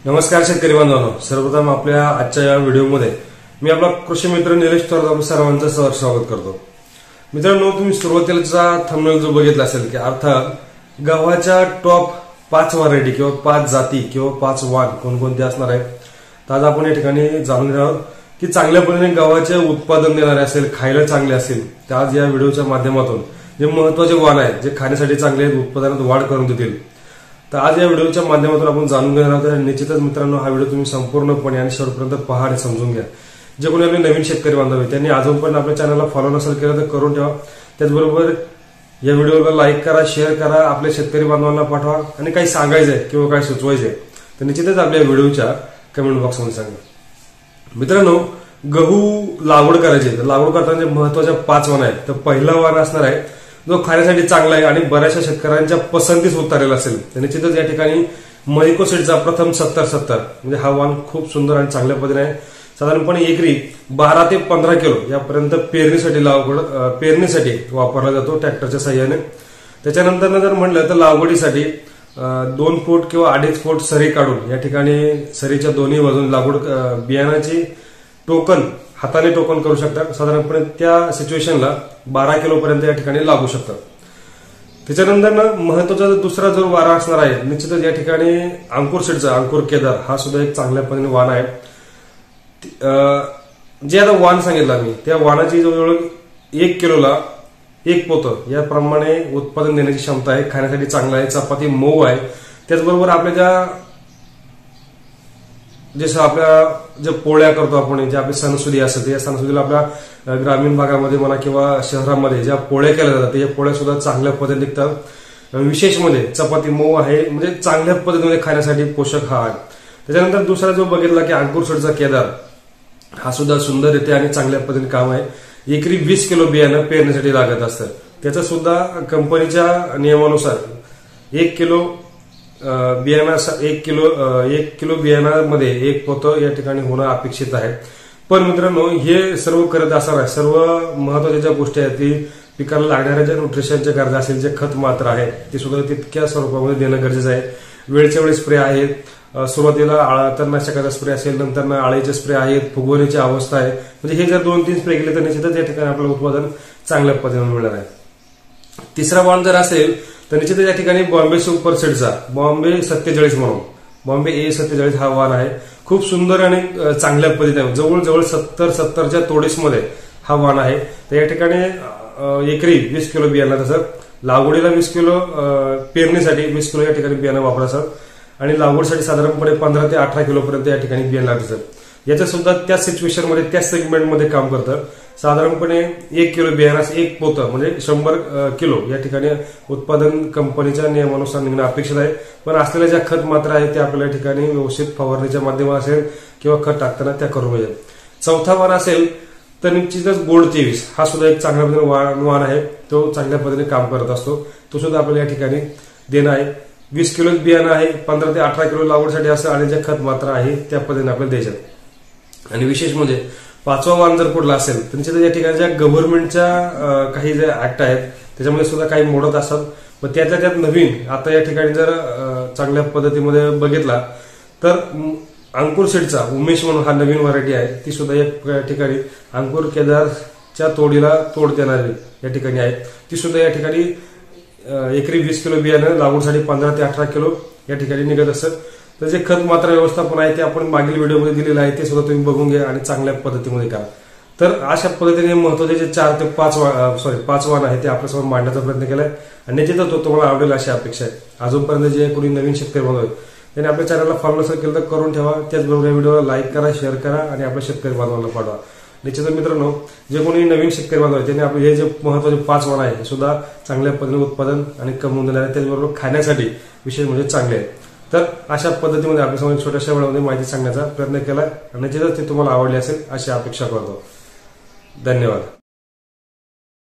नमस्कार शेतकरी बांधवांनो, सर्वप्रथम आपल्या आजच्या या व्हिडिओमध्ये मी आपला कृषी मित्र निलेश थोरात सर्वांचं स्वागत करतो। मित्रांनो, तुम्ही सुरुवातीचा थंबनेल जो बघितला असेल की अर्थात गव्हाच्या टॉप 5 व्हरायटी किंवा 5 जाती किंवा 5 वाण कोणकोणते असणार आहेत। तर आज आपण या ठिकाणी जाणून घेणार आहोत की चांगल्या पद्धतीने गव्हाचे उत्पादन देणारे असेल, खायला चांगले असेल, तर आज या व्हिडिओच्या माध्यमातून जे महत्त्वाचे वाण आहेत, जे खाण्यासाठी चांगले आहेत, उत्पादनात वाढ करून देतील, तर आज या व्हिडिओच्या माध्यमातून आपण जाणून घेणार आहोत। निश्चितच मित्रांनो, हा व्हिडिओ तुम्ही संपूर्णपणे आणि शेवटपर्यंत पहा आणि समजून घ्या। जे कोणी आपले नवीन शेतकरी बांधव आहेत त्यांनी अजूनपर्यंत आपल्या चॅनलला फॉलो नसेल केलं तर करून ठेवा। त्याचबरोबर या व्हिडिओला लाईक करा, शेअर करा, आपल्या शेतकरी बांधवांना पाठवा आणि काही सांगायचंय किंवा काही सुचवायचंय तर निश्चितच आपल्या व्हिडिओच्या कमेंट बॉक्समध्ये सांगा। मित्रांनो, गहू लागवड करायची तर लागवड करताना जे महत्त्वाच्या 5 वाण आहेत, तर पहिला वाण असणार आहे जो खाण्यासाठी चांगला आहे आणि बऱ्याचशा शेतकऱ्यांच्या पसंतीस उतरलेला असेल, तर निश्चितच या ठिकाणी मरिको सीडचा प्रथम 70-70 म्हणजे हा वाण खूप सुंदर आणि चांगल्या पद्धतीने आहे। साधारणपणे एकरी 12 ते 15 किलो यापर्यंत पेरणीसाठी वापरला जातो ट्रॅक्टरच्या साहाय्याने। त्याच्यानंतर जर म्हणलं तर लागवडीसाठी 2 फूट किंवा 2.5 फूट सरी काढून या ठिकाणी सरीच्या दोन्ही बाजून लागवड बियाणाची टोकन हाताने टोकन करू शकतात। साधारणपणे त्या सिच्युएशनला 12 किलो पर्यंत या ठिकाणी लागू शकतात। त्याच्यानंतर महत्वाचा दुसरा जो वारा असणार आहे निश्चितच या ठिकाणी अंकुर सीडचा अंकुर केदार हा सुद्धा एक चांगल्या पद्धतीने वाण आहे। जे आता वाण सांगितलं मी, त्या वाणाची जवळजवळ 1 किलोला 1 पोतं याप्रमाणे उत्पादन देण्याची क्षमता आहे। खाण्यासाठी चांगला आहे, चपाती मऊ आहे। त्याचबरोबर आपल्या जसं आपल्या जे पोळ्या करतो आपण, जे आपले सणसुदी असतात, या सणसुदीला आपल्या ग्रामीण भागामध्ये म्हणा किंवा शहरामध्ये ज्या पोळ्या केल्या जातात त्या पोळ्या सुद्धा चांगल्या पद्धतीने निघतात। विशेष म्हणजे चपाती मऊ आहे, म्हणजे चांगल्या पद्धतीने खाण्यासाठी पोषक हा आहे। त्याच्यानंतर दुसरा जो बघितला की अंकुर सीडचा केदार हा सुद्धा सुंदर येते आणि चांगल्या पद्धतीने काम आहे। एकरी 20 किलो बियाणं पेरण्यासाठी लागत असतं। त्याचा सुद्धा कंपनीच्या नियमानुसार 1 किलो बियाणा 1 किलो बियाणामध्ये 1 पोतं या ठिकाणी होणं अपेक्षित आहे। पण मित्रांनो, हे सर्व करत असताना सर्व महत्वाच्या ज्या गोष्टी आहेत ती पिकाला लागणाऱ्या ज्या न्यूट्रिशनच्या गरजा असेल, जे खत मात्र आहे ते सुद्धा तितक्या स्वरूपामध्ये देणं गरजेचं आहे। वेळच्या वेळी स्प्रे आहेत, सुरुवातीला तणनाशकाचा स्प्रे असेल, नंतर आळीचे स्प्रे आहेत, फुगवण्याची अवस्था आहे, म्हणजे हे जर 2-3 स्प्रे केले तर निश्चितच या ठिकाणी आपलं उत्पादन चांगल्या पद्धतीने मिळणार आहे। तिसरा वाण जर असेल तर निश्चितच या ठिकाणी बॉम्बे सुपर सीडचा बॉम्बे 47 म्हणून बॉम्बे A47 हा वाण आहे। खूप सुंदर आणि चांगल्या पद्धतीने जवळजवळ 70-70च्या तोडीसमध्ये हा वाण आहे। तर या ठिकाणी एकरी 20 किलो बियाणं, तसं लागवडीला 20 किलो, पेरणीसाठी 20 किलो या ठिकाणी बियाणं वापरायचं आणि लागवडीसाठी साधारणपणे 15 ते 18 किलो पर्यंत या ठिकाणी बियाणं लागतं। याचं सुद्धा त्या सिच्युएशनमध्ये त्या सेगमेंटमध्ये काम करतं। साधारणपणे 1 किलो बियाणास 1 पोतं म्हणजे 100 किलो या ठिकाणी उत्पादन कंपनीच्या नियमानुसार निघणं अपेक्षित आहे। पण असलेल्या ज्या खत मात्रा आहेत त्या आपल्या ठिकाणी व्यवस्थित फवारणीच्या माध्यमात असेल किंवा खत टाकताना त्या करून घ्यायच्या। चौथा वाण असेल तर निश्चितच गोल्ड 23 हा सुद्धा एक चांगल्या पद्धतीने वाण आहे। तो चांगल्या पद्धतीने काम करत असतो, तो सुद्धा आपल्याला या ठिकाणी देणं आहे। 20 किलो बियाणं आहे, 15 ते 18 किलो लागवडीसाठी असं आणि ज्या खत मात्रा आहे त्या पद्धतीने आपल्याला द्यायच्या। आणि विशेष म्हणजे 5वा वाण जर कुठला असेल तर निश्चितच या ठिकाणी ज्या गव्हर्नमेंटच्या काही जे ऍक्ट आहेत त्याच्यामध्ये सुद्धा काही मोडत असतात, पण त्यातल्या त्यात नवीन आता या ठिकाणी जर चांगल्या पद्धतीमध्ये बघितला तर अंकुर सीडचा उमेश म्हणून हा नवीन व्हरायटी आहे, ती सुद्धा या ठिकाणी अंकुर केदारच्या तोडीला तोड देणारी या ठिकाणी आहे। ती सुद्धा या ठिकाणी एकरी 20 किलो बियाणं लागवडीसाठी 15 ते 18 किलो या ठिकाणी निघत असतं। तर जे खत मात्रा व्यवस्थापन आहे ते आपण मागील व्हिडिओमध्ये दिलेलं आहे, ते सुद्धा तुम्ही बघून घ्या आणि चांगल्या पद्धतीमध्ये करा। तर अशा पद्धतीने महत्वाचे जे 4 ते 5 वाण आहे ते आपल्यासमोर मांडण्याचा प्रयत्न केलाय आणि निश्चितच तो तुम्हाला आवडेल अशी अपेक्षा आहे। अजूनपर्यंत जे कोणी नवीन शेतकरी बांधव आहेत त्यांनी आपल्या चॅनलला फॉलो नसेल केलं तर करून ठेवा। त्याचबरोबर या व्हिडिओला लाईक करा, शेअर करा आणि आपल्या शेतकरी बांधवांना पाठवा। निश्चितच मित्रांनो, जे कोणी नवीन शेतकरी बांधव आहेत त्यांनी आपले हे जे महत्वाचे 5 वाण आहे हे सुद्धा चांगल्या पद्धतीने उत्पादन आणि कमवून देणार आहे, त्याचबरोबर खाण्यासाठी विशेष म्हणजे चांगले आहे। तर अशा पद्धतीमध्ये आपल्यासमोर छोट्याशा वेळामध्ये माहिती सांगण्याचा प्रयत्न केला आणि निश्चितच ते तुम्हाला आवडली असेल अशी अपेक्षा करतो। धन्यवाद।